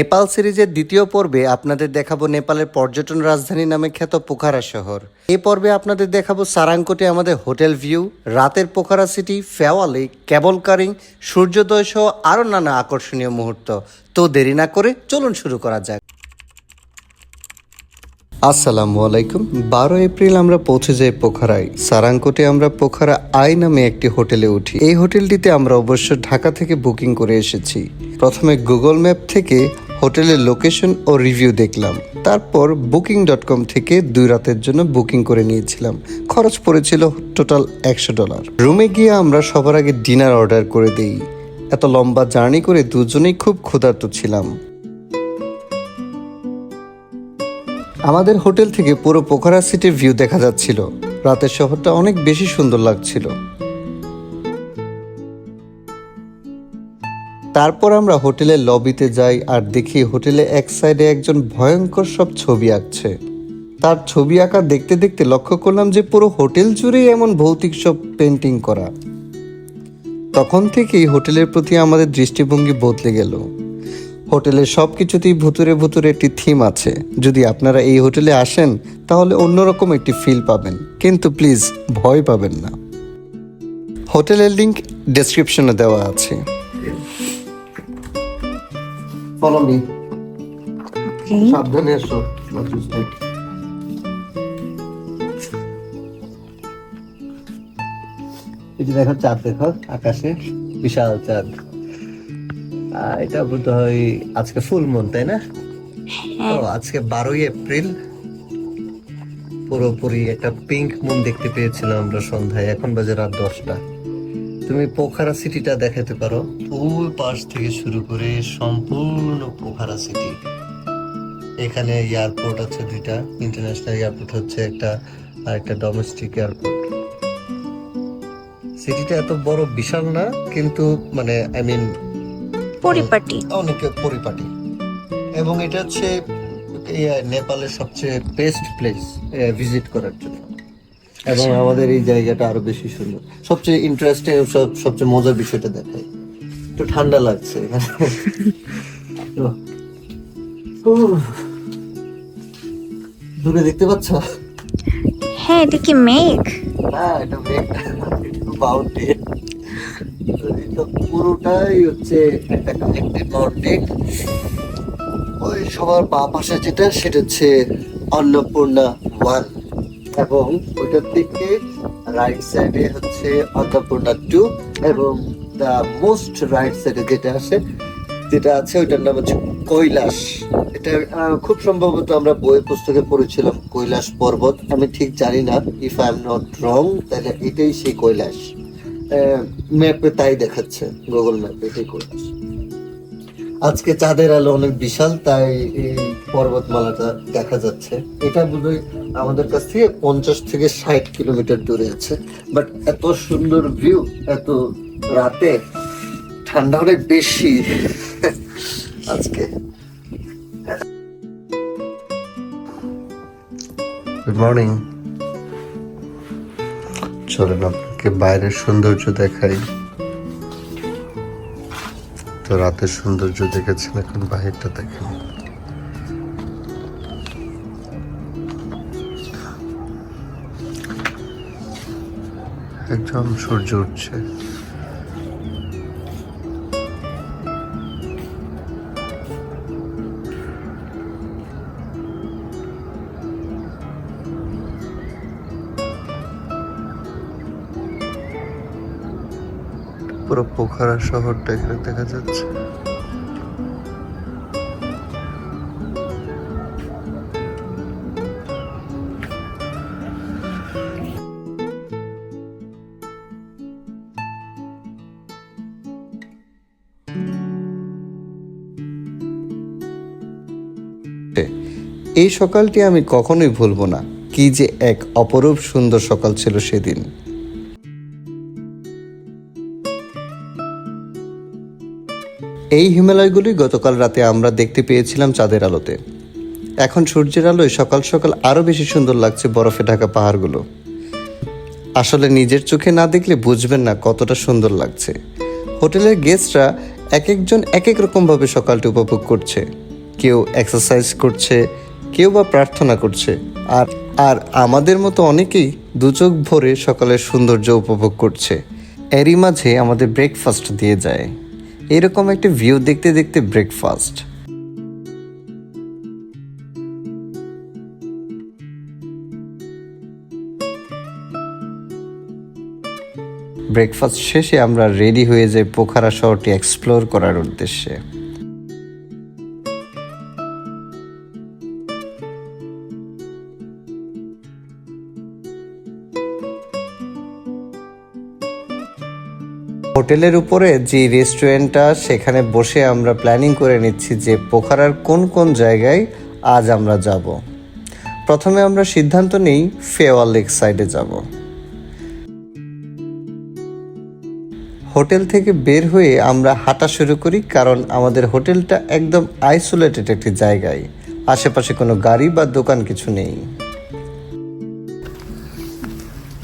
নেপাল সিরিজের দ্বিতীয় পর্বে আপনাদের দেখাবো নেপালের পর্যটন রাজধানী নামে খ্যাত পোখারা শহর। এই পর্বে আপনাদের দেখাবো সারাংকোটে আমাদের হোটেল ভিউ, রাতের পোখারা সিটি, ফেওয়া লেক, কেবল কারিং, সূর্যোদয় সহ আরও নানা আকর্ষণীয় মুহূর্ত। তো দেরি না করে চলুন শুরু করা যাক। আসসালামু আলাইকুম। 12 এপ্রিল আমরা পৌঁছে যাই পোখারায়। সারাংকোটে আমরা পোখারা আই নামে একটি হোটেলে উঠি। এই হোটেলটিতে আমরা অবশ্য ঢাকা থেকে বুকিং করে এসেছি। প্রথমে গুগল ম্যাপ থেকে হোটেলের লোকেশন ও রিভিউ দেখলাম, তারপর booking.com থেকে 2 রাতের জন্য বুকিং করে নিয়েছিলাম। খরচ পড়েছিল টোটাল $100। রুমে গিয়ে আমরা সবার আগে ডিনার অর্ডার করে দিই। এত লম্বা জার্নি করে দুজনেই খুব ক্ষুধার্ত ছিলাম। আমাদের হোটেল থেকে পুরো পোখারা সিটির ভিউ দেখা যাচ্ছিল। রাতের শহরটা অনেক বেশি সুন্দর লাগছিল। তারপর আমরা হোটেলের লবিতে যাই আর দেখি হোটেলে এক সাইডে একজন ভয়ঙ্কর সব ছবি আঁকছে। তার ছবি আঁকা দেখতে দেখতে লক্ষ্য করলাম যে পুরো হোটেল জুড়েই এমন ভৌতিক সব পেন্টিং করা। তখন থেকেই হোটেলের প্রতি আমাদের দৃষ্টিভঙ্গি বদলে গেল। হোটেলের সব কিছুতেই ভুতুরে ভুতুরে একটি থিম আছে। যদি আপনারা এই হোটেলে আসেন তাহলে অন্যরকম একটি ফিল পাবেন, কিন্তু প্লিজ ভয় পাবেন না। হোটেলের লিংক ডেসক্রিপশনে দেওয়া আছে। Follow me. সাবধানে এসো। এই যে দেখো চাঁদ, দেখো আকাশে বিশাল চাঁদ। এটা বোধ হয় আজকে ফুল মুন, তাই না? আজকে 12 এপ্রিল। পুরোপুরি একটা পিঙ্ক মুন দেখতে পেয়েছিলাম আমরা সন্ধ্যায়। এখন বাজে রাত 10টা। তুমি পোখারা সিটিটা দেখাতে পারো, ওই পাশ থেকে শুরু করে সম্পূর্ণ পোখারা সিটি। এখানে এয়ারপোর্ট আছে 2টা, ইন্টারন্যাশনাল এয়ারপোর্ট হচ্ছে একটা, আর একটা ডোমেস্টিক এয়ারপোর্ট। সিটিটা এত বড় বিশাল না, কিন্তু মানে আই মিন পরিপাটি, অনেক পরিপাটি। এবং এটা হচ্ছে নেপালের সবচেয়ে বেস্ট প্লেস ভিজিট করার জন্য। এবং আমাদের এই জায়গাটা আরো বেশি সুন্দর। সবচেয়ে ইন্টারেস্টিং, সবচেয়ে মজার বিষয়টা দেখাই, একটু ঠান্ডা লাগছে এখানে। দূরে দেখতে পাচ্ছ? হ্যাঁ এটা কি মেঘ? না, এটা মেঘ না, এটা মাউন্টেন। এটা পুরোটাই হচ্ছে একটা কানেক্টেড মাউন্টেন। ওই সবার বাঁ পাশে যেটা, সেটা হচ্ছে অন্নপূর্ণা 1, এবং ওইটার থেকে রাইট সাইডে হচ্ছে অন্নপূর্ণা 2, এবং দ্য মোস্ট রাইট সাইডে যেটা আছে ওইটার নাম হচ্ছে কৈলাস। এটা খুব সম্ভবত আমরা বই পুস্তকে পড়েছিলাম কৈলাস পর্বত। আমি ঠিক জানি না, if I am not wrong, তাহলে এটাই সেই কৈলাস। ম্যাপে তাই দেখাচ্ছে, গুগল ম্যাপে এটাই কৈলাস। আজকে চাঁদের আলো অনেক বিশাল, তাই এই পর্বতমালাটা দেখা যাচ্ছে। এটা বোধহয় আমাদের কাছ থেকে 50 থেকে 60 কিলোমিটার দূরে আছে। বাট এত সুন্দর ভিউ, এত রাতে, ঠান্ডা অনেক বেশি আজকে। Good morning. চলেন আপনাকে বাইরের সৌন্দর্য দেখাই। তো রাতের সৌন্দর্য দেখেছেন, এখন বাহিরটা দেখেন। একদম সূর্য উঠছে। পুরো পোখারা শহরটা এখানে দেখা যাচ্ছে। এই সকালটি আমি কখনোই ভুলবো না। কি যে এক অপরূপ সুন্দর সকাল ছিল সেদিন। এই হিমালয়গুলি গতকাল রাতে আমরা দেখতে পেয়েছিলাম চাঁদের আলোতে। এখন সূর্যের আলোয় সকাল সকাল আরো বেশি সুন্দর লাগছে বরফে ঢাকা পাহাড়গুলো। আসলে নিজের চোখে না দেখলে বুঝবেন না কতটা সুন্দর লাগছে। হোটেলের গেস্টরা এক একজন এক এক রকমভাবে সকালটি উপভোগ করছে। কেউ এক্সারসাইজ করছে, কেউ বা প্রার্থনা করছে, আর আর আমাদের মতো অনেকেই দু চোখ ভরে সকালের সৌন্দর্য উপভোগ করছে। এরই মাঝে আমাদের ব্রেকফাস্ট দিয়ে যায়। এরকম একটা ভিউ দেখতে দেখতে ব্রেকফাস্ট। ব্রেকফাস্ট শেষে আমরা রেডি হয়ে যাই পোখারা শহরটি এক্সপ্লোর করার উদ্দেশ্যে। হোটেলের উপরে যে রেস্টুরেন্টটা, সেখানে বসে আমরা প্ল্যানিং করে নিচ্ছি যে পোখারার কোন কোন জায়গায় আজ আমরা যাব। প্রথমে আমরা সিদ্ধান্ত নিই ফেওয়া লেক সাইডে যাব। হোটেল থেকে বের হয়ে আমরা হাঁটা শুরু করি, কারণ আমাদের হোটেলটা একদম আইসোলেটেড একটি জায়গায়, আশেপাশে কোনো গাড়ি বা দোকান কিছু নেই।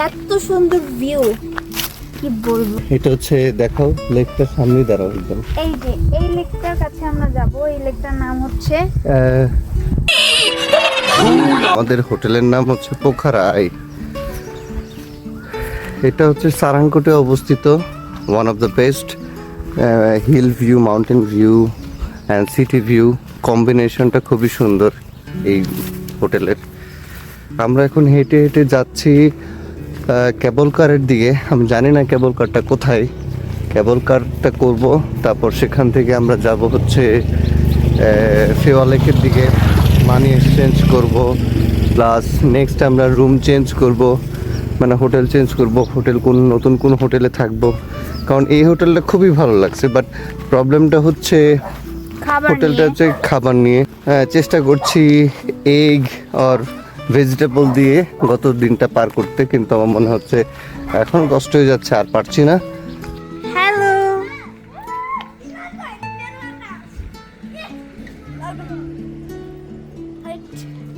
এত সুন্দর ভিউ, কি বলবো। এটা হচ্ছে, দেখাও লেকটার সামনে দাঁড়াও একদম। এই যে এই লেকটার কাছে আমরা যাব। এই লেকটার নাম হচ্ছে আমাদের হোটেলের নাম হচ্ছে পোখারা। এটা হচ্ছে সারাংকোটে অবস্থিত one of the best hill view, mountain view and city view কম্বিনেশনটা খুবই সুন্দর এই হোটেলের। আমরা এখন হেঁটে হেঁটে যাচ্ছি কেবল কারের দিকে। আমি জানি না কেবল কারটা কোথায়। কেবল কারটা করব, তারপর সেখান থেকে আমরা যাব হচ্ছে ফেওয়া লেকের দিকে, মানি এক্সচেঞ্জ করব, প্লাস নেক্সট আমরা রুম চেঞ্জ করব, মানে হোটেল চেঞ্জ করব, হোটেল নতুন কোন হোটেলে থাকবো। কারণ এই হোটেলটা খুবই ভালো লাগছে, বাট প্রবলেমটা হচ্ছে হোটেলটা হচ্ছে খাবার নিয়ে। চেষ্টা করছি এগ আর ভেজিটেবল দিয়ে গত দিনটা পার করতে, কিন্তু আমার মনে হচ্ছে এখন কষ্ট হয়ে যাচ্ছে, আর পারছি না। Hello,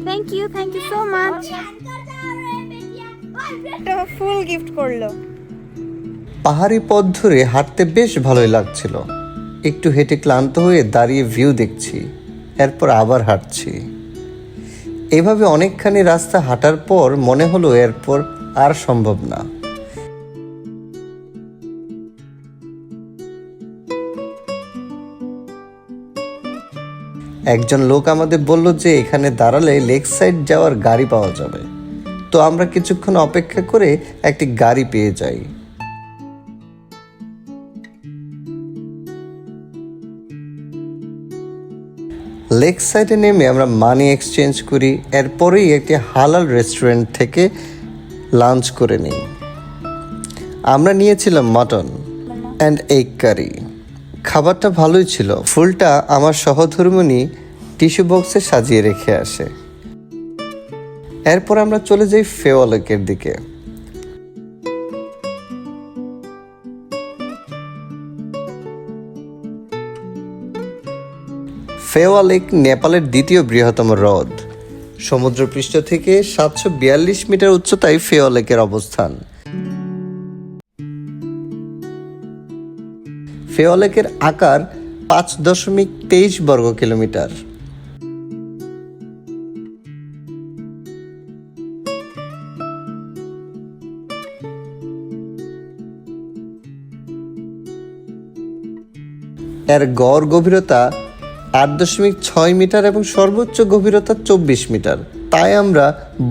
thank you so much. একটা ফুল গিফট করলো। পাহাড়ি পথ ধরে হাঁটতে বেশ ভালোই লাগছিল। একটু হেঁটে ক্লান্ত হয়ে দাঁড়িয়ে ভিউ দেখছি, এরপর আবার হাঁটছি। এভাবে অনেকখানি রাস্তা হাঁটার পর মনে হলো এরপর আর সম্ভব না। একজন লোক আমাদের বলল যে এখানে দাঁড়ালে লেক সাইড যাওয়ার গাড়ি পাওয়া যাবে। তো আমরা কিছুক্ষণ অপেক্ষা করে একটি গাড়ি পেয়ে যাই। লেক সাইডে নেমে আমরা মানি এক্সচেঞ্জ করি, এরপরেই একটি হালাল রেস্টুরেন্ট থেকে লাঞ্চ করে নিই। আমরা নিয়েছিলাম মাটন অ্যান্ড এগ কারি। খাবারটা ভালোই ছিল। ফুলটা আমার সহধর্মিণী টিস্যু বক্সে সাজিয়ে রেখে আসে। এরপর আমরা চলে যাই ফেওয়া লেকের দিকে। ফেওয়া লেক নেপালের দ্বিতীয় বৃহত্তম হ্রদ। সমুদ্রপৃষ্ঠ থেকে 742 মিটার উচ্চতায় ফেওয়া লেকের অবস্থান। ফেওয়া লেকের আকার 5.23 বর্গ কিলোমিটার। এর গড় গভীরতা 8.6 মিটার এবং সর্বোচ্চ গভীরতা 24 মিটার। তাই আমরা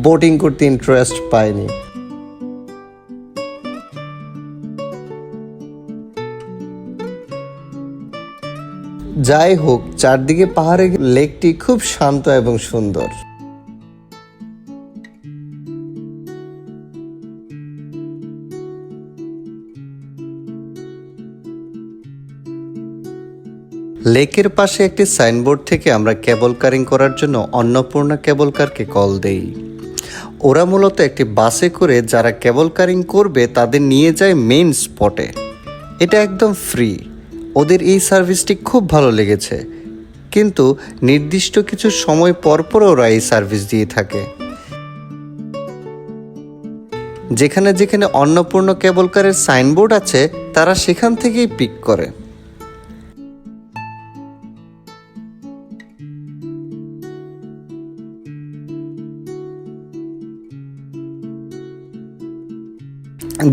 বোটিং করতে ইন্টারেস্ট পাইনি। যাই হোক, চারদিকে পাহাড়ে লেকটি খুব শান্ত এবং সুন্দর। লেকের পাশে একটি সাইনবোর্ড থেকে আমরা কেবল কারিং করার জন্য অন্নপূর্ণা কেবল কারকে কল দেই। ওরা মূলত একটি বাসে করে যারা কেবল কারিং করবে তাদের নিয়ে যায় মেইন স্পটে। এটা একদম ফ্রি। ওদের এই সার্ভিসটি খুব ভালো লেগেছে, কিন্তু নির্দিষ্ট কিছু সময় পর পর ওরা এই সার্ভিস দিয়ে থাকে। যেখানে যেখানে অন্নপূর্ণা কেবল কারের সাইনবোর্ড আছে তারা সেখান থেকেই পিক করে।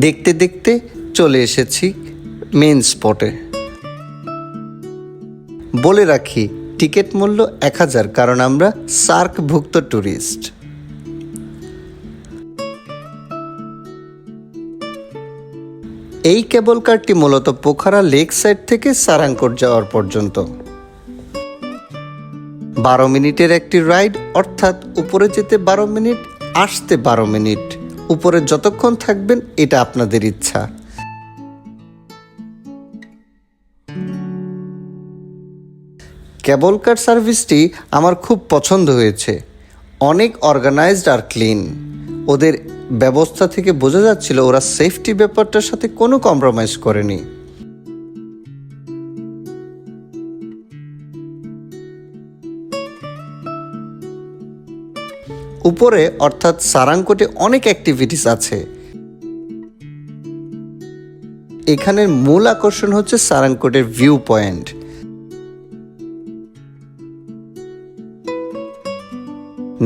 দেখতে দেখতে চলে এসেছি মেন স্পটে। বলে রাখি টিকিট মূল্য 1000, কারণ আমরা সার্কভুক্ত ট্যুরিস্ট। এই কেবল কারটি মূলত পোখারা লেক সাইড থেকে সারাংকোট যাওয়ার পর্যন্ত 12 মিনিটের একটি রাইড, অর্থাৎ উপরে যেতে 12 মিনিট, আসতে 12 মিনিট। উপরে যতক্ষণ থাকবেন এটা আপনাদের ইচ্ছা। কেবল কার সার্ভিসটি আমার খুব পছন্দ হয়েছে। অনেক অর্গানাইজড আর ক্লিন। ওদের ব্যবস্থা থেকে বোঝা যাচ্ছিল ওরা সেফটি ব্যাপারটার সাথে কোনো কম্প্রোমাইজ করেনি। উপরে অর্থাৎ সারাংকোটে অনেক অ্যাক্টিভিটিস আছে। এখানের মূল আকর্ষণ হচ্ছে সারাংকোটের ভিউ পয়েন্ট।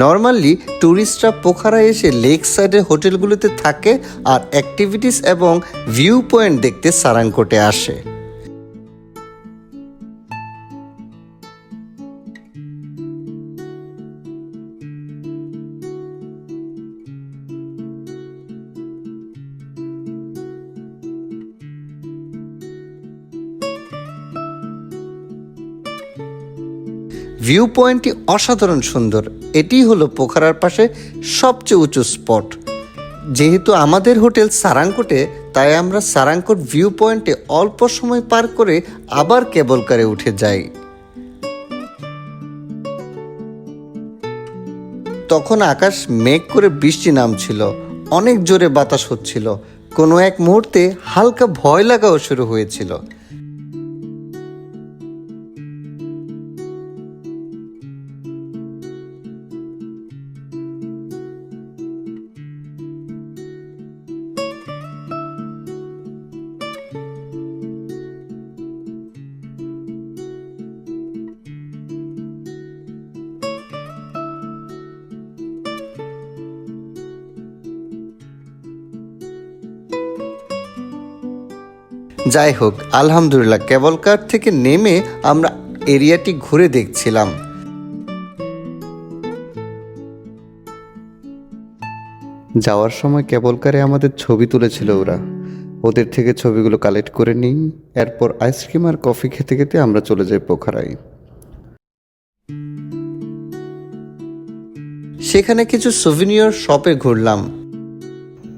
নর্মালি ট্যুরিস্টরা পোখারা এসে লেক সাইডের হোটেলগুলোতে থাকে আর অ্যাক্টিভিটিস এবং ভিউ পয়েন্ট দেখতে সারাংকোটে আসে। ভিউ পয়েন্টটি অসাধারণ সুন্দর। এটি হলো পোখারার পাশে সবচেয়ে উঁচু স্পট। যেহেতু আমাদের হোটেল সারাংকোটে, তাই আমরা সারাংকোট ভিউ পয়েন্টে অল্প সময় পার করে আবার কেবল কারে উঠে যাই। তখন আকাশ মেঘ করে বৃষ্টি নামছিল, অনেক জোরে বাতাস হচ্ছিল, কোনো এক মুহূর্তে হালকা ভয় লাগাও শুরু হয়েছিল। যাই হোক, আলহামদুলিল্লাহ কেবল কার থেকে নেমে আমরা এরিয়াটি ঘুরে দেখছিলাম। যাওয়ার সময় কেবল কারে আমাদের ছবি তুলেছিল ওরা। ওদের থেকে ছবিগুলো কালেক্ট করে নিই। এরপর আইসক্রিম আর কফি খেতে খেতে আমরা চলে যাই পোখারায়। সেখানে কিছু সুভিনিয়র শপে ঘুরলাম।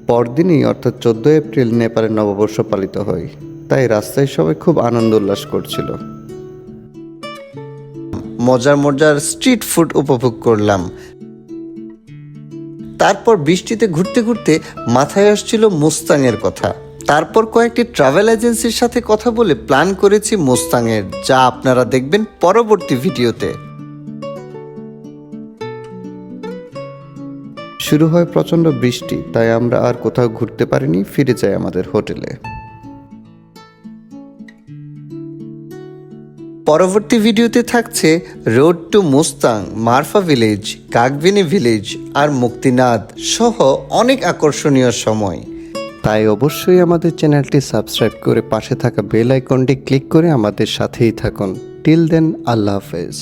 পরদিনই অর্থাৎ 14 এপ্রিল নেপালের নববর্ষ পালিত হয়, তাই রাস্তায় সবাই খুব আনন্দ উল্লাস করছিল। মজার মজার স্ট্রিট ফুড উপভোগ করলাম। তারপর বৃষ্টিতে ঘুরতে ঘুরতে মাথায় আসছিল মুস্তাংয়ের কথা। তারপর কয়েকটি ট্রাভেল এজেন্সির সাথে কথা বলে প্ল্যান করেছি মুস্তাংয়ের, যা আপনারা দেখবেন পরবর্তী ভিডিওতে। শুরু হয় প্রচণ্ড বৃষ্টি, তাই আমরা আর কোথাও ঘুরতে পারিনি, ফিরে যাই আমাদের হোটেলে। পরবর্তী ভিডিওতে থাকছে road two Mustang, মারফা village, কাকভিনি village আর মুক্তিনাদ সহ অনেক আকর্ষণীয় সময়। তাই অবশ্যই আমাদের চ্যানেলটি সাবস্ক্রাইব করে পাশে থাকা বেল আইকনটি ক্লিক করে আমাদের সাথেই থাকুন। টিল দেন, আল্লাহ হাফেজ।